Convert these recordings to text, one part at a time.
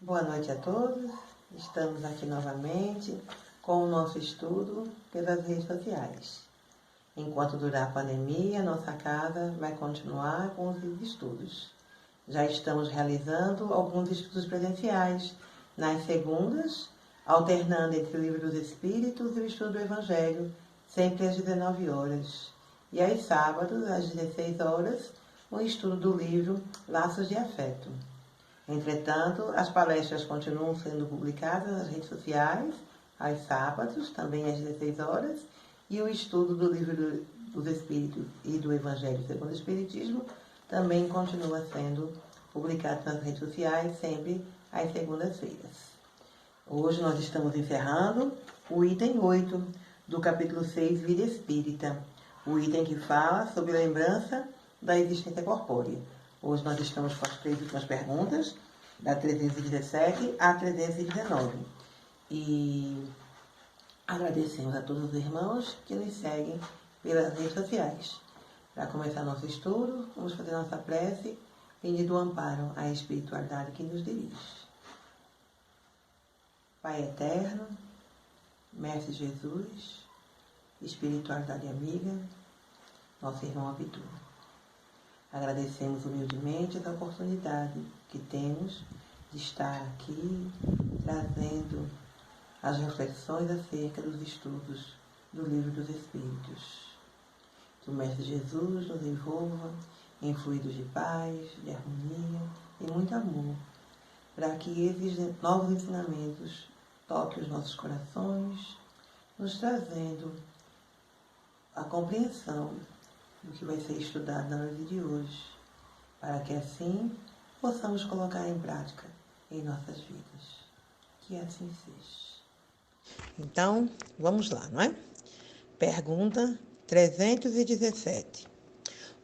Boa noite a todos. Estamos aqui novamente com o nosso estudo pelas redes sociais. Enquanto durar a pandemia, nossa casa vai continuar com os estudos. Já estamos realizando alguns estudos presenciais nas segundas, alternando entre o Livro dos Espíritos e o estudo do Evangelho, sempre às 19 horas. E aos sábados, às 16 horas, o estudo do livro Laços de Afeto. Entretanto, as palestras continuam sendo publicadas nas redes sociais, aos sábados, também às 16 horas, e o estudo do Livro dos Espíritos e do Evangelho segundo o Espiritismo também continua sendo publicado nas redes sociais, sempre às segundas-feiras. Hoje nós estamos encerrando o item 8 do capítulo 6, Vida Espírita, o item que fala sobre a lembrança da existência corpórea. Hoje nós estamos com as 3 últimas perguntas, da 317 a 319. E agradecemos a todos os irmãos que nos seguem pelas redes sociais. Para começar nosso estudo, vamos fazer nossa prece, pedindo o amparo à espiritualidade que nos dirige. Pai eterno, Mestre Jesus, espiritualidade amiga, nosso irmão Abdu. Agradecemos humildemente a oportunidade que temos de estar aqui trazendo as reflexões acerca dos estudos do Livro dos Espíritos. Que o Mestre Jesus nos envolva em fluidos de paz, de harmonia e muito amor, para que esses novos ensinamentos toquem os nossos corações, nos trazendo a compreensão do que vai ser estudado na noite de hoje, para que assim possamos colocar em prática em nossas vidas. Que assim seja. Então, vamos lá, não é? Pergunta 317.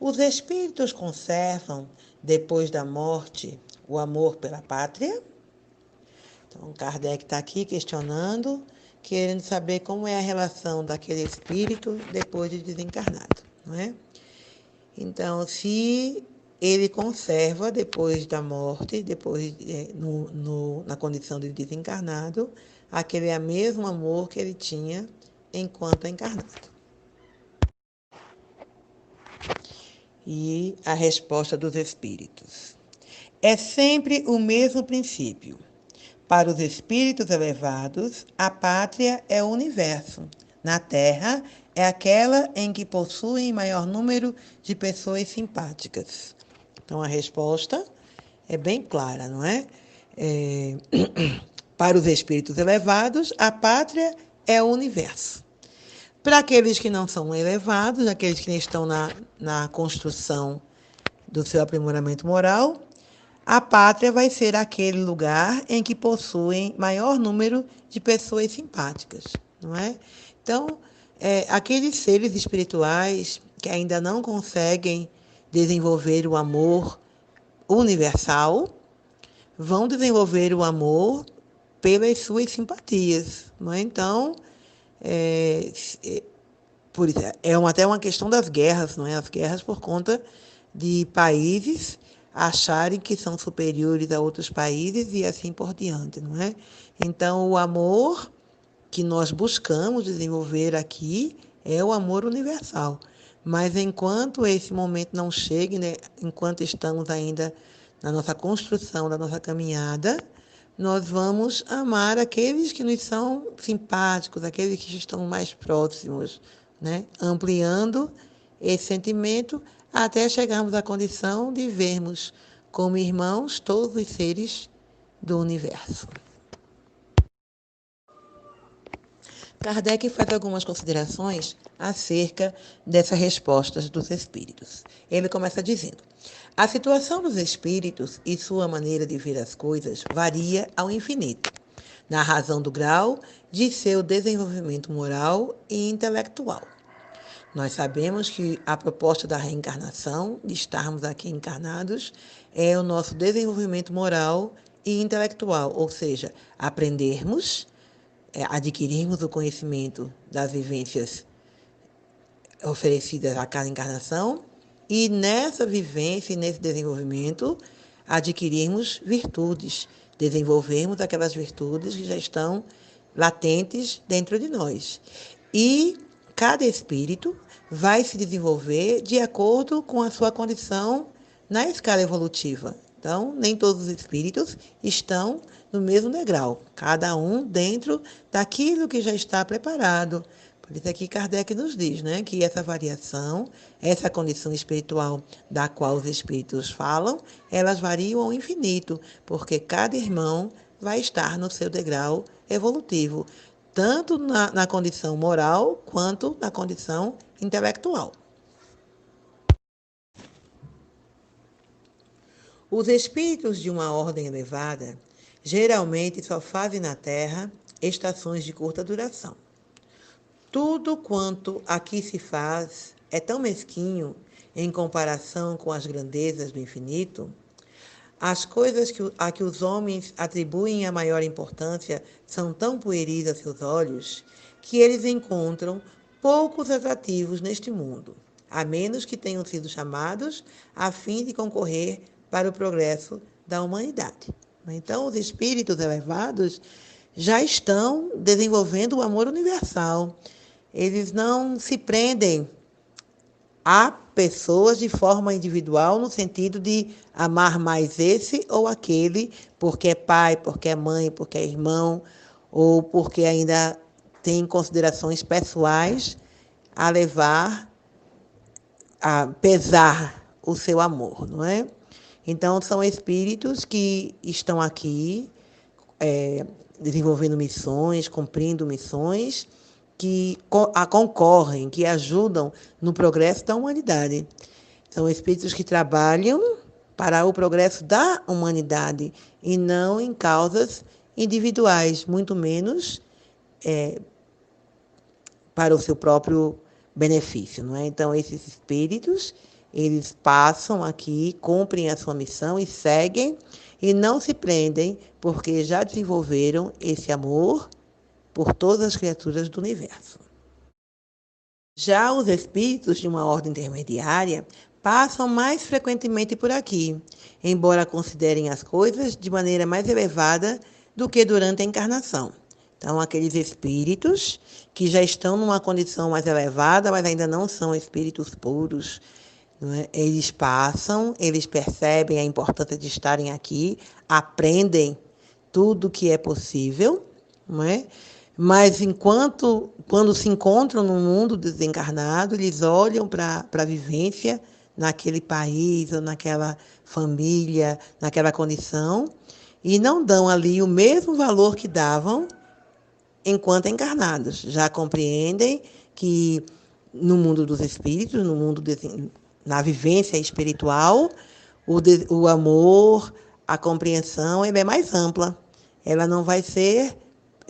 Os espíritos conservam, depois da morte, o amor pela pátria? Então, Kardec está aqui questionando, querendo saber como é a relação daquele espírito depois de desencarnado, não é? Então, se ele conserva depois da morte, na condição de desencarnado, aquele é o mesmo amor que ele tinha enquanto encarnado. E a resposta dos espíritos. É sempre o mesmo princípio. Para os espíritos elevados, a pátria é o universo. Na Terra, é aquela em que possuem maior número de pessoas simpáticas. Então, a resposta é bem clara, não é? Para os espíritos elevados, a pátria é o universo. Para aqueles que não são elevados, aqueles que estão na construção do seu aprimoramento moral, a pátria vai ser aquele lugar em que possuem maior número de pessoas simpáticas, não é? Então, aqueles seres espirituais que ainda não conseguem desenvolver o amor universal, vão desenvolver o amor pelas suas simpatias, não é? Então, por isso, até uma questão das guerras, não é? As guerras por conta de países acharem que são superiores a outros países e assim por diante, não é? Então, o amor que nós buscamos desenvolver aqui é o amor universal. Mas enquanto esse momento não chegue, né, enquanto estamos ainda na nossa construção da nossa caminhada, nós vamos amar aqueles que nos são simpáticos, aqueles que estão mais próximos, né? Ampliando esse sentimento até chegarmos à condição de vermos como irmãos todos os seres do universo. Kardec faz algumas considerações acerca dessas respostas dos espíritos. Ele começa dizendo: a situação dos espíritos e sua maneira de ver as coisas varia ao infinito, na razão do grau de seu desenvolvimento moral e intelectual. Nós sabemos que a proposta da reencarnação, de estarmos aqui encarnados, é o nosso desenvolvimento moral e intelectual, ou seja, aprendermos, adquirirmos o conhecimento das vivências oferecidas a cada encarnação e nessa vivência e nesse desenvolvimento adquirirmos virtudes, desenvolvermos aquelas virtudes que já estão latentes dentro de nós. E cada espírito vai se desenvolver de acordo com a sua condição na escala evolutiva. Então, nem todos os espíritos estão no mesmo degrau, cada um dentro daquilo que já está preparado. Por isso aqui Kardec nos diz, né, que essa variação, essa condição espiritual da qual os espíritos falam, elas variam ao infinito, porque cada irmão vai estar no seu degrau evolutivo, tanto na condição moral quanto na condição intelectual. Os espíritos de uma ordem elevada geralmente só fazem na Terra estações de curta duração. Tudo quanto aqui se faz é tão mesquinho em comparação com as grandezas do infinito. As coisas a que os homens atribuem a maior importância são tão pueris a seus olhos que eles encontram poucos atrativos neste mundo, a menos que tenham sido chamados a fim de concorrer para o progresso da humanidade. Então, os espíritos elevados já estão desenvolvendo o amor universal. Eles não se prendem a pessoas de forma individual, no sentido de amar mais esse ou aquele, porque é pai, porque é mãe, porque é irmão, ou porque ainda tem considerações pessoais a levar, a pesar o seu amor, não é? Então, são espíritos que estão aqui desenvolvendo missões, cumprindo missões, que concorrem, que ajudam no progresso da humanidade. São espíritos que trabalham para o progresso da humanidade e não em causas individuais, muito menos para o seu próprio benefício, não é? Então, esses espíritos, eles passam aqui, cumprem a sua missão e seguem, e não se prendem, porque já desenvolveram esse amor por todas as criaturas do universo. Já os espíritos de uma ordem intermediária passam mais frequentemente por aqui, embora considerem as coisas de maneira mais elevada do que durante a encarnação. Então, aqueles espíritos que já estão numa condição mais elevada, mas ainda não são espíritos puros, não é? Eles passam, eles percebem a importância de estarem aqui, aprendem tudo o que é possível, não é? Mas quando se encontram no mundo desencarnado, eles olham para a vivência naquele país ou naquela família, naquela condição, e não dão ali o mesmo valor que davam enquanto encarnados. Já compreendem que no mundo dos espíritos, na vivência espiritual, o amor, a compreensão, ela é mais ampla. Ela não vai ser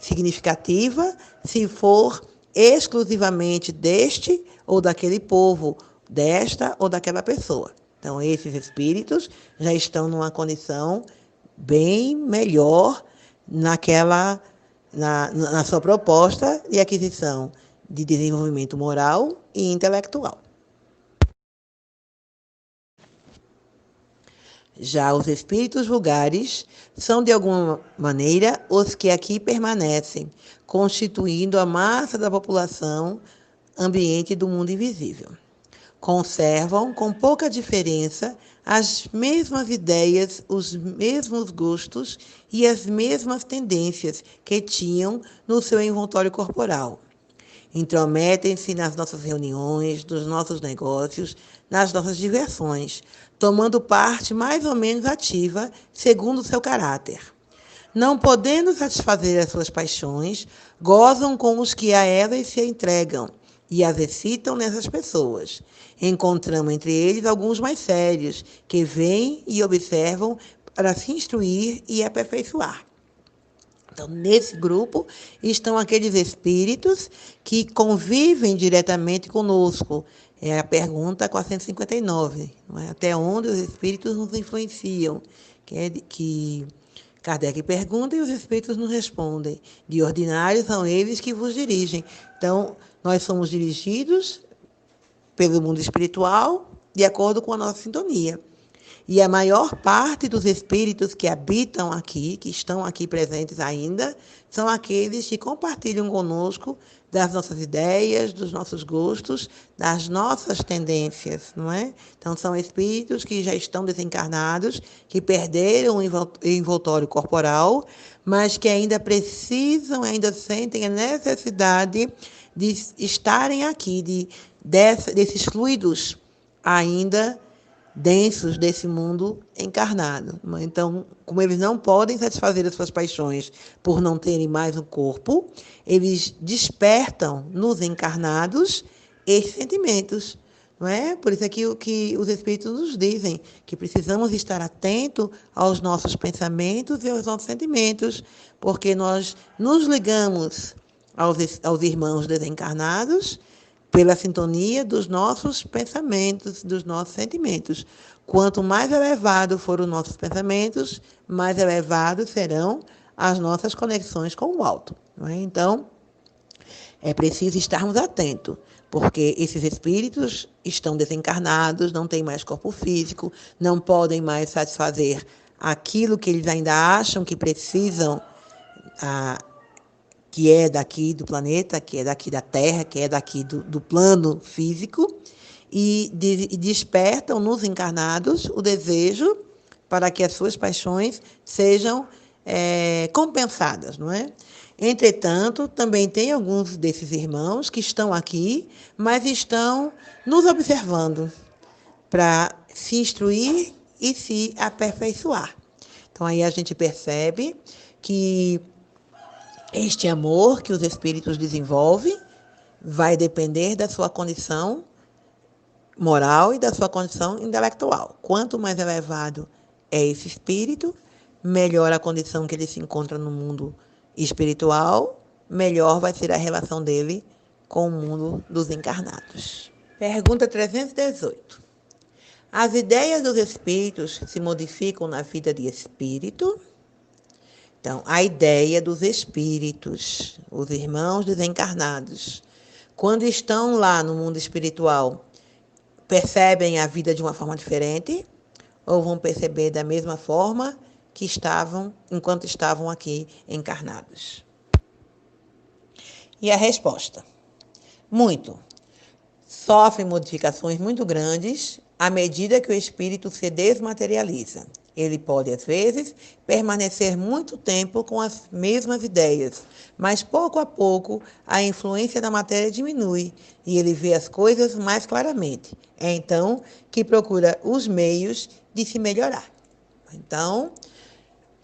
significativa se for exclusivamente deste ou daquele povo, desta ou daquela pessoa. Então, esses espíritos já estão numa condição bem melhor na sua proposta de aquisição de desenvolvimento moral e intelectual. Já os espíritos vulgares são, de alguma maneira, os que aqui permanecem, constituindo a massa da população ambiente do mundo invisível. Conservam, com pouca diferença, as mesmas ideias, os mesmos gostos e as mesmas tendências que tinham no seu envoltório corporal. Intrometem-se nas nossas reuniões, nos nossos negócios, nas nossas diversões, tomando parte mais ou menos ativa, segundo o seu caráter. Não podendo satisfazer as suas paixões, gozam com os que a elas se entregam e as excitam nessas pessoas. Encontramos entre eles alguns mais sérios, que veem e observam para se instruir e aperfeiçoar. Então, nesse grupo estão aqueles espíritos que convivem diretamente conosco. É a pergunta 459, não é? Até onde os espíritos nos influenciam? Que Kardec pergunta e os espíritos nos respondem. De ordinário, são eles que vos dirigem. Então, nós somos dirigidos pelo mundo espiritual de acordo com a nossa sintonia. E a maior parte dos espíritos que habitam aqui, que estão aqui presentes ainda, são aqueles que compartilham conosco das nossas ideias, dos nossos gostos, das nossas tendências, não é? Então, são espíritos que já estão desencarnados, que perderam o envoltório corporal, mas que ainda precisam, ainda sentem a necessidade de estarem aqui, desses fluidos ainda densos desse mundo encarnado. Então, como eles não podem satisfazer as suas paixões por não terem mais um corpo, eles despertam nos encarnados esses sentimentos. Não é? Por isso é que os Espíritos nos dizem que precisamos estar atentos aos nossos pensamentos e aos nossos sentimentos, porque nós nos ligamos aos irmãos desencarnados pela sintonia dos nossos pensamentos, dos nossos sentimentos. Quanto mais elevado forem os nossos pensamentos, mais elevados serão as nossas conexões com o alto. Não é? Então, é preciso estarmos atentos, porque esses espíritos estão desencarnados, não têm mais corpo físico, não podem mais satisfazer aquilo que eles ainda acham que precisam, que é daqui do planeta, que é daqui da Terra, que é daqui do plano físico, e despertam nos encarnados o desejo para que as suas paixões sejam compensadas, não é? Entretanto, também tem alguns desses irmãos que estão aqui, mas estão nos observando para se instruir e se aperfeiçoar. Então, aí a gente percebe que este amor que os espíritos desenvolvem vai depender da sua condição moral e da sua condição intelectual. Quanto mais elevado é esse espírito, melhor a condição que ele se encontra no mundo espiritual, melhor vai ser a relação dele com o mundo dos encarnados. Pergunta 318. As ideias dos espíritos se modificam na vida de espírito? Então, a ideia dos espíritos, os irmãos desencarnados, quando estão lá no mundo espiritual, percebem a vida de uma forma diferente ou vão perceber da mesma forma que estavam enquanto estavam aqui encarnados? E a resposta: muito. Sofrem modificações muito grandes à medida que o espírito se desmaterializa. Ele pode, às vezes, permanecer muito tempo com as mesmas ideias, mas pouco a pouco a influência da matéria diminui e ele vê as coisas mais claramente. É então que procura os meios de se melhorar. Então,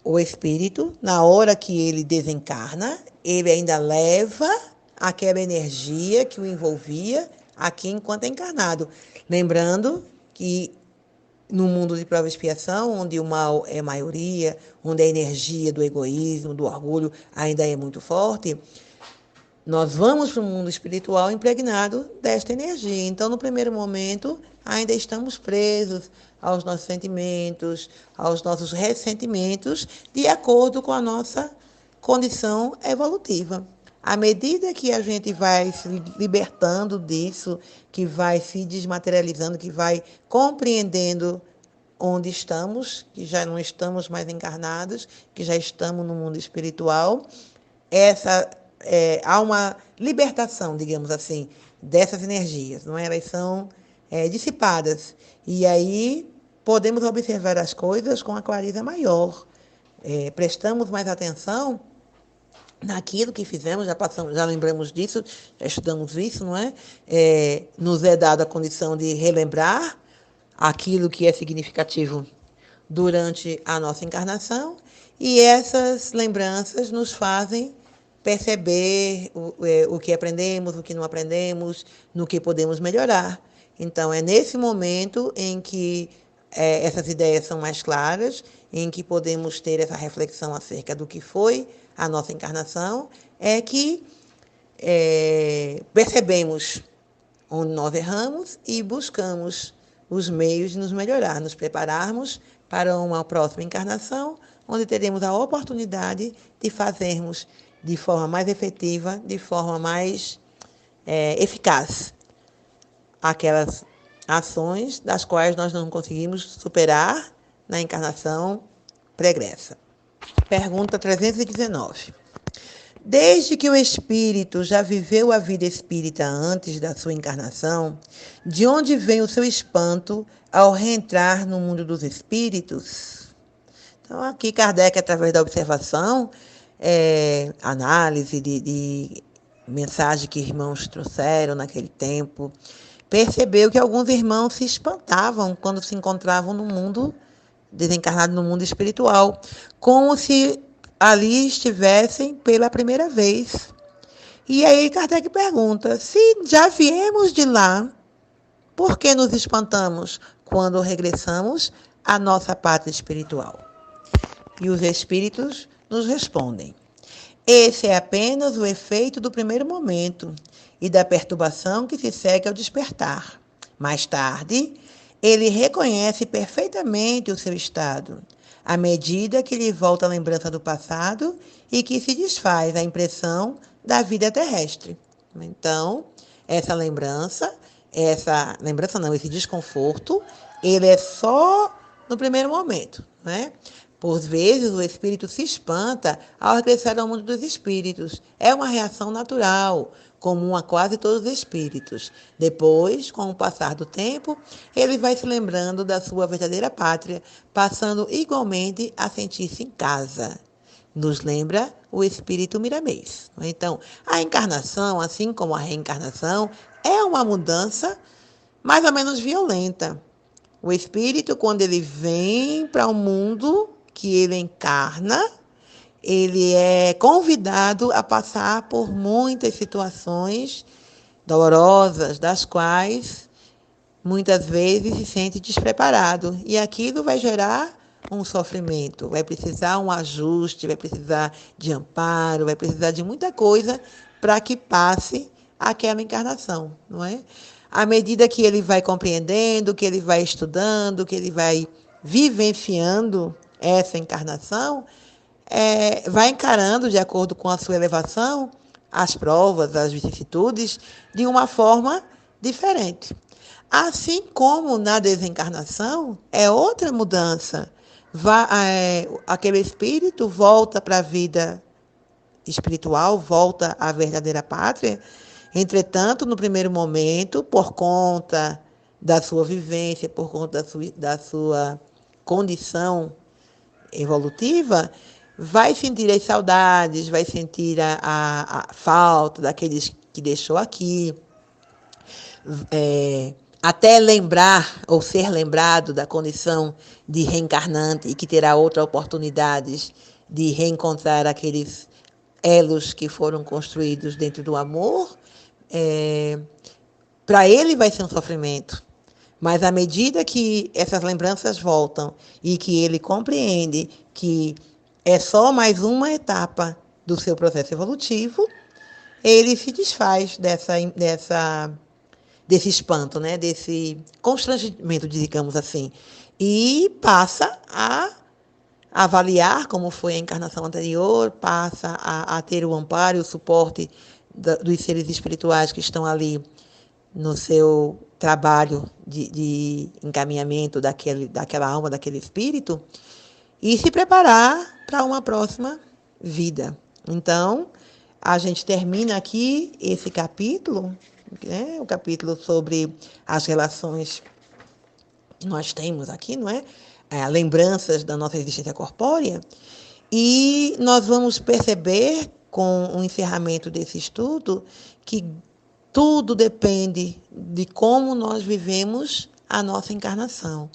o espírito, na hora que ele desencarna, ele ainda leva aquela energia que o envolvia aqui enquanto encarnado. Lembrando que no mundo de prova e expiação, onde o mal é maioria, onde a energia do egoísmo, do orgulho ainda é muito forte, nós vamos para o mundo espiritual impregnado desta energia. Então, no primeiro momento, ainda estamos presos aos nossos sentimentos, aos nossos ressentimentos, de acordo com a nossa condição evolutiva. À medida que a gente vai se libertando disso, que vai se desmaterializando, que vai compreendendo onde estamos, que já não estamos mais encarnados, que já estamos no mundo espiritual, há uma libertação, digamos assim, dessas energias, não é? Elas são dissipadas. E aí podemos observar as coisas com a clareza maior. Prestamos mais atenção naquilo que fizemos, já lembramos disso, já estudamos isso, não é? Nos é dada a condição de relembrar aquilo que é significativo durante a nossa encarnação, e essas lembranças nos fazem perceber o que aprendemos, o que não aprendemos, no que podemos melhorar. Então, é nesse momento em que essas ideias são mais claras, em que podemos ter essa reflexão acerca do que foi a nossa encarnação, é que percebemos onde nós erramos e buscamos os meios de nos melhorar, nos prepararmos para uma próxima encarnação, onde teremos a oportunidade de fazermos de forma mais efetiva, de forma mais eficaz, aquelas ações das quais nós não conseguimos superar na encarnação pregressa. Pergunta 319. Desde que o espírito já viveu a vida espírita antes da sua encarnação, de onde vem o seu espanto ao reentrar no mundo dos espíritos? Então, aqui Kardec, através da observação, análise de mensagem que irmãos trouxeram naquele tempo, percebeu que alguns irmãos se espantavam quando se encontravam no mundo desencarnado, no mundo espiritual, como se ali estivessem pela primeira vez. E aí Kardec pergunta: se já viemos de lá, por que nos espantamos quando regressamos à nossa pátria espiritual? E os espíritos nos respondem: esse é apenas o efeito do primeiro momento e da perturbação que se segue ao despertar. Mais tarde, ele reconhece perfeitamente o seu estado, à medida que lhe volta a lembrança do passado e que se desfaz a impressão da vida terrestre. Então, esse desconforto, ele é só no primeiro momento, né? Por vezes, o espírito se espanta ao regressar ao mundo dos espíritos. É uma reação natural, comum a quase todos os espíritos. Depois, com o passar do tempo, ele vai se lembrando da sua verdadeira pátria, passando igualmente a sentir-se em casa. Nos lembra o espírito Miramês. Então, a encarnação, assim como a reencarnação, é uma mudança mais ou menos violenta. O espírito, quando ele vem para o mundo que ele encarna, ele é convidado a passar por muitas situações dolorosas, das quais muitas vezes se sente despreparado. E aquilo vai gerar um sofrimento, vai precisar um ajuste, vai precisar de amparo, vai precisar de muita coisa para que passe aquela encarnação, não é? À medida que ele vai compreendendo, que ele vai estudando, que ele vai vivenciando essa encarnação, vai encarando, de acordo com a sua elevação, as provas, as vicissitudes, de uma forma diferente. Assim como na desencarnação, é outra mudança. Aquele espírito volta para a vida espiritual, volta à verdadeira pátria. Entretanto, no primeiro momento, por conta da sua vivência, por conta da sua condição evolutiva, vai sentir as saudades, vai sentir a falta daqueles que deixou aqui, até lembrar ou ser lembrado da condição de reencarnante e que terá outras oportunidades de reencontrar aqueles elos que foram construídos dentro do amor. Para ele vai ser um sofrimento. Mas à medida que essas lembranças voltam e que ele compreende que é só mais uma etapa do seu processo evolutivo, ele se desfaz desse espanto, né? Desse constrangimento, digamos assim, e passa a avaliar como foi a encarnação anterior, passa a ter o amparo e o suporte dos seres espirituais que estão ali no seu trabalho de encaminhamento daquela alma, daquele espírito, e se preparar para uma próxima vida. Então, a gente termina aqui esse capítulo, né, o capítulo sobre as relações que nós temos aqui, não é? Lembranças da nossa existência corpórea, e nós vamos perceber, com o encerramento desse estudo, que tudo depende de como nós vivemos a nossa encarnação,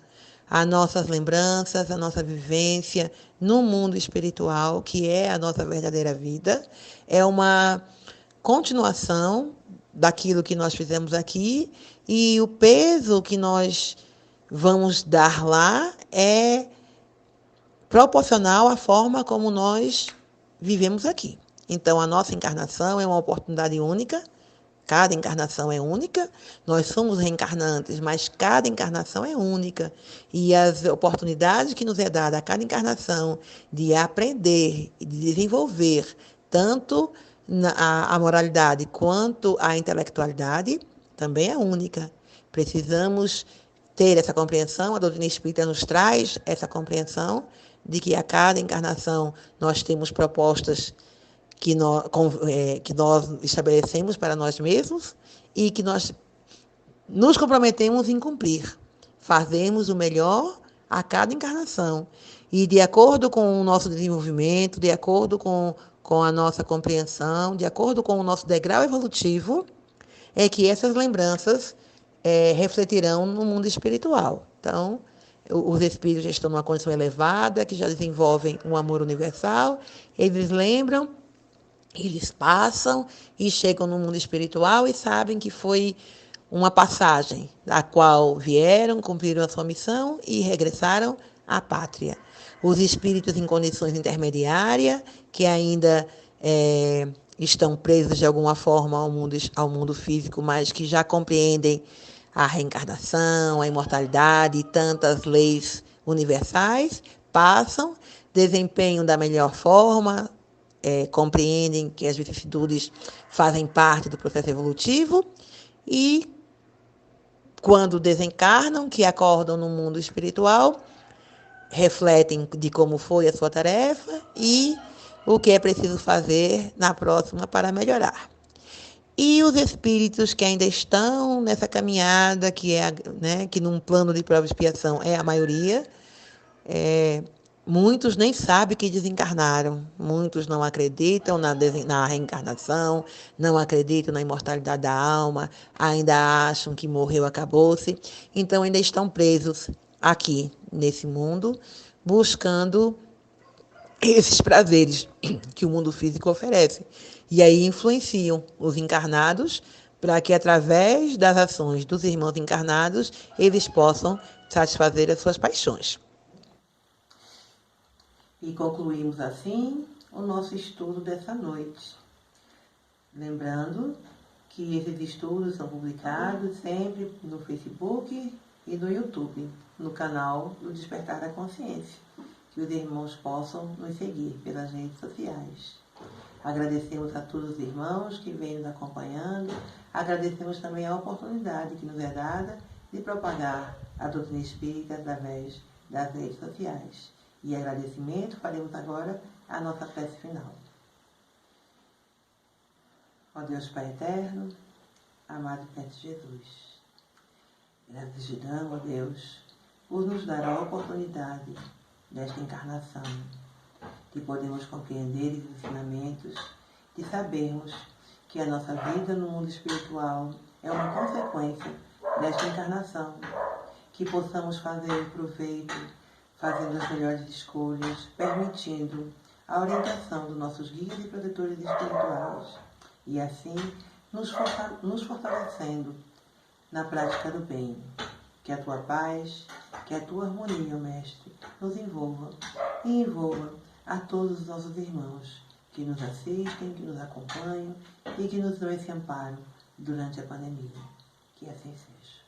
as nossas lembranças, a nossa vivência no mundo espiritual, que é a nossa verdadeira vida, é uma continuação daquilo que nós fizemos aqui, e o peso que nós vamos dar lá é proporcional à forma como nós vivemos aqui. Então, a nossa encarnação é uma oportunidade única. Cada encarnação é única, nós somos reencarnantes, mas cada encarnação é única. E as oportunidades que nos é dada a cada encarnação de aprender e de desenvolver tanto a moralidade quanto a intelectualidade também é única. Precisamos ter essa compreensão, a doutrina espírita nos traz essa compreensão de que a cada encarnação nós temos propostas que nós estabelecemos para nós mesmos e que nós nos comprometemos em cumprir. Fazemos o melhor a cada encarnação. E de acordo com o nosso desenvolvimento, de acordo com a nossa compreensão, de acordo com o nosso degrau evolutivo, é que essas lembranças refletirão no mundo espiritual. Então, os espíritos já estão numa condição elevada, que já desenvolvem um amor universal, eles lembram, eles passam e chegam no mundo espiritual e sabem que foi uma passagem, da qual vieram, cumpriram a sua missão e regressaram à pátria. Os espíritos em condições intermediárias, que ainda estão presos de alguma forma ao mundo físico, mas que já compreendem a reencarnação, a imortalidade e tantas leis universais, passam, desempenham da melhor forma, compreendem que as vicissitudes fazem parte do processo evolutivo e, quando desencarnam, que acordam no mundo espiritual, refletem de como foi a sua tarefa e o que é preciso fazer na próxima para melhorar. E os espíritos que ainda estão nessa caminhada, que num plano de prova e expiação é a maioria, muitos nem sabem que desencarnaram, muitos não acreditam na reencarnação, não acreditam na imortalidade da alma, ainda acham que morreu, acabou-se, então ainda estão presos aqui nesse mundo, buscando esses prazeres que o mundo físico oferece. E aí influenciam os encarnados para que, através das ações dos irmãos encarnados, eles possam satisfazer as suas paixões. E concluímos assim o nosso estudo dessa noite. Lembrando que esses estudos são publicados sempre no Facebook e no YouTube, no canal do Despertar da Consciência, que os irmãos possam nos seguir pelas redes sociais. Agradecemos a todos os irmãos que vêm nos acompanhando, agradecemos também a oportunidade que nos é dada de propagar a doutrina espírita através das redes sociais. E agradecimento, faremos agora a nossa prece final. Ó Deus Pai Eterno, amado Mestre Jesus, graças te damos, ó Deus, por nos dar a oportunidade desta encarnação, de podermos compreender os ensinamentos, de sabermos que a nossa vida no mundo espiritual é uma consequência desta encarnação, que possamos fazer proveito, fazendo as melhores escolhas, permitindo a orientação dos nossos guias e protetores espirituais, e assim nos fortalecendo na prática do bem. Que a tua paz, que a tua harmonia, Mestre, nos envolva e envolva a todos os nossos irmãos que nos assistem, que nos acompanham e que nos dão esse amparo durante a pandemia. Que assim seja.